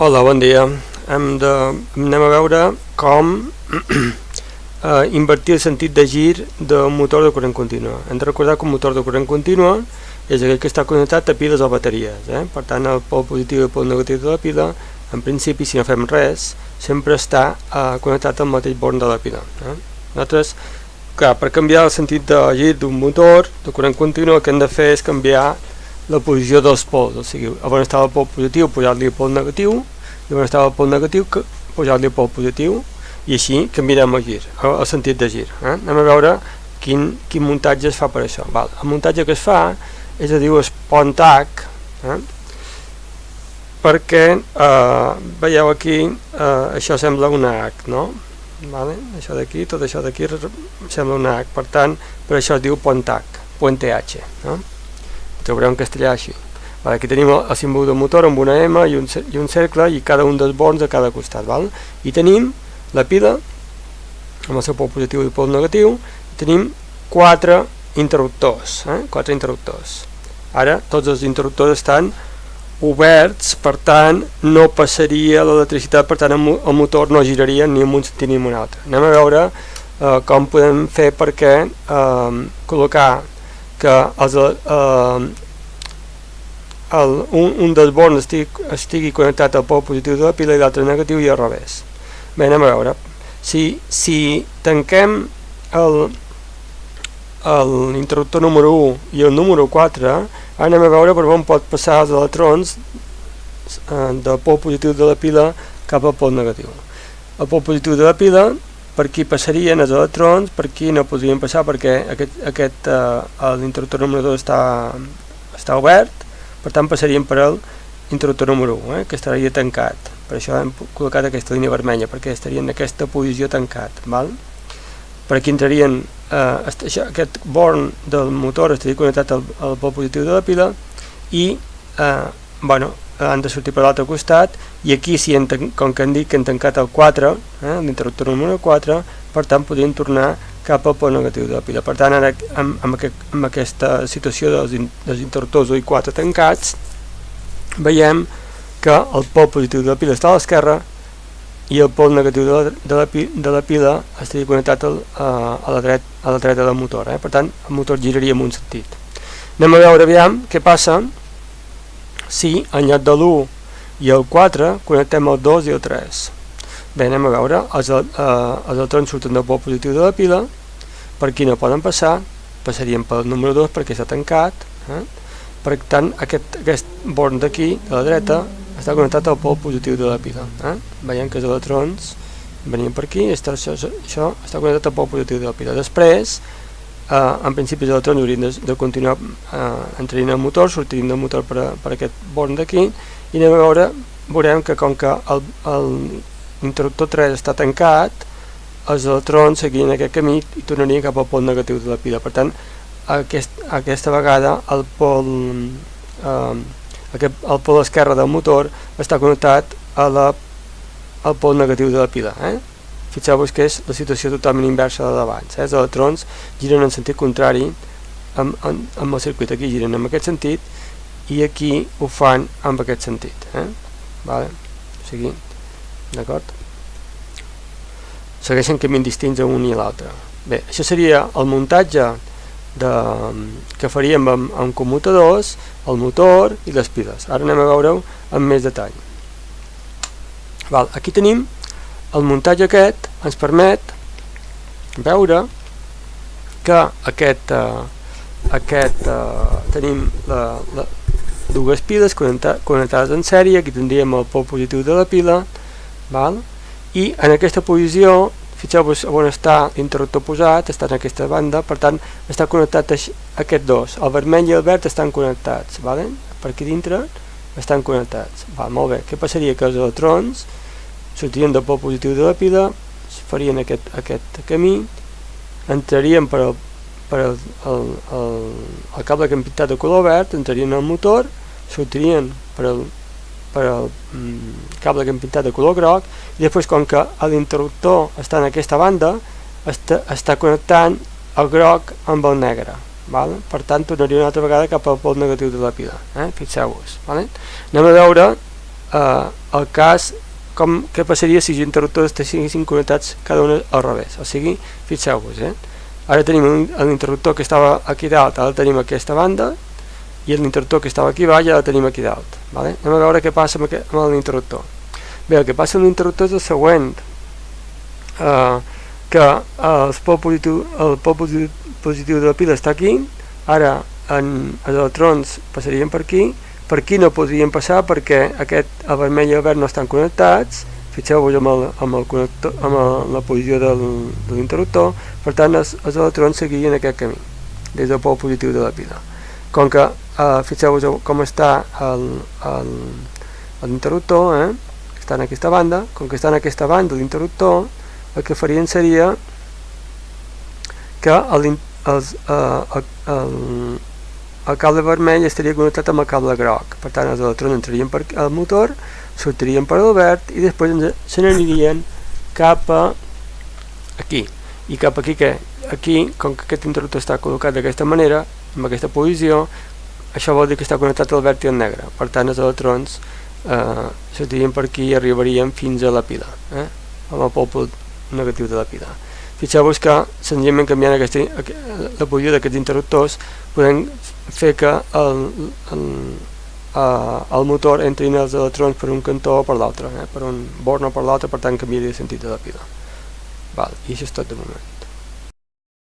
Hola, bon dia. Anem a veure com invertir el sentit de gir d'un motor de corrent continu. Hem de recordar que un motor de corrent continu és aquell que està connectat a piles o bateries. Per tant, el pol positiu i el pol negatiu de la pila, en principi, si no fem res, sempre està connectat al mateix born de la pila. Nosaltres, clar, per canviar el sentit de gir d'un motor de corrent continu, el que hem de fer és canviar la posició dels pols, o sigui, on estava el pol positiu, posar-li el pol negatiu, i on estava el pol negatiu, posar-li el pol positiu, i així canviarem el gir, el sentit de gir. Anem a veure quin muntatge es fa per això. El muntatge que es fa és a dir es Pontac, perquè veieu aquí, això sembla una H, no? Això d'aquí, tot això d'aquí sembla una H, per tant, per això es diu Pontac, Puente H, no? Trobareu en castellà així. Aquí tenim el símbol del motor amb una M i un cercle i cada un dels borns a cada costat. I tenim la pila amb el seu pol positiu i pol negatiu, i tenim 4 interruptors. Ara tots els interruptors estan oberts, per tant no passaria l'electricitat, per tant el motor no giraria ni en un sentit ni en un altre. Anem a veure com podem fer perquè col·locar que un dels borns estigui connectat al pol positiu de la pila i l'altre negatiu i al revés. Bé, anem a veure. Si tanquem l'interruptor número 1 i el número 4, anem a veure per on pot passar els electrons del pol positiu de la pila cap al pol negatiu. El pol positiu de la pila, per aquí passarien els electrons, per aquí no podrien passar perquè l'interruptor número 2 està obert, per tant passarien per l'interruptor número 1, que estaria tancat. Per això hem col·locat aquesta línia vermella, perquè estaria en aquesta posició tancat. Per aquí entrarien, aquest born del motor estaria connectat al pol positiu de la pila i han de sortir per l'altre costat, i aquí, com que han dit que han tancat el 4, l'interruptor número 4, per tant podrien tornar cap al pol negatiu de la pila. Per tant, ara amb aquesta situació dels interruptors 1 i 4 tancats, veiem que el pol positiu de la pila està a l'esquerra i el pol negatiu de la pila estaria connectat a la dreta del motor. Per tant, el motor giraria en un sentit. Anem a veure aviam què passa si en lloc de l'1 i el 4 connectem el 2 i el 3. Bé, anem a veure, els electrons surten del pol positiu de la pila, per aquí no poden passar, passarien pel número 2 perquè està tancat, per tant aquest born d'aquí, de la dreta, està connectat al pol positiu de la pila. Veiem que els electrons venien per aquí, això està connectat al pol positiu de la pila. Després, en principi els electrons haurien de continuar entrarien al motor, sortirien del motor per aquest born d'aquí, i anem a veure, veurem que com que l'interruptor 3 està tancat, els electrons seguien aquest camí i tornarien cap al pol negatiu de la pila. Per tant, aquesta vegada el pol esquerre del motor està connectat al pol negatiu de la pila. Fixeu-vos que és la situació totalment inversa de l'abans. Els electrons giren en sentit contrari amb el circuit. Aquí giren en aquest sentit i aquí ho fan amb aquest sentit. D'acord? Segueixen camins distints a un i l'altre. Bé, això seria el muntatge que faríem amb commutadors, el motor i les piles. Ara anem a veure-ho amb més detall. Aquí tenim el muntatge aquest, ens permet veure que tenim dues piles connectades en sèrie. Aquí tindríem el pol positiu de la pila, i en aquesta posició, fixeu-vos on està l'interruptor posat, està en aquesta banda, per tant està connectat aquests dos, el vermell i el verd estan connectats, per aquí dintre estan connectats. Molt bé, què passaria? Que els electrons sortirien del pol positiu de la pila, farien aquest camí, entrarien per el cable que hem pintat de color verd, entrarien al motor, sortirien per el cable que hem pintat de color groc, i després, com que l'interruptor està en aquesta banda, està connectant el groc amb el negre. Per tant, tornaria una altra vegada cap al pol negatiu de la pila. Fixeu-vos. Anem a veure el cas què passaria si els interruptors estiguessin connectats cada un al revés. O sigui, fixeu-vos, ara tenim l'interruptor que estava aquí dalt, ara tenim aquesta banda, i l'interruptor que estava aquí baix ja el tenim aquí dalt. Vale? Anem a veure què passa amb l'interruptor. Bé, el que passa amb l'interruptor és el següent, que el pol positiu de la pila està aquí, ara els electrons passarien per aquí no podrien passar perquè el vermell i el verd no estan connectats, fixeu-vos amb la posició de l'interruptor, per tant els electrons seguirien aquest camí, des del pol positiu de la pila. Com que fixeu-vos com està l'interruptor, està en aquesta banda, com que està en aquesta banda l'interruptor, el que farien seria que el cable vermell estaria connectat amb el cable groc, per tant els electrons entrarien per al motor, sortirien per al verd i després se n'anirien cap a aquí. I cap aquí què? Aquí, com que aquest interruptor està col·locat d'aquesta manera, amb aquesta posició, això vol dir que està connectat al verd i al negre, per tant els electrons sortirien per aquí i arribarien fins a la pila, amb el pol negatiu de la pila. Fixeu-vos que senzillament canviant la posició d'aquests interruptors podem fer que el motor entrin els electrons per un cantó o per l'altre, per un born o per l'altre, per tant canviaria el sentit de la pila. I això és tot de moment.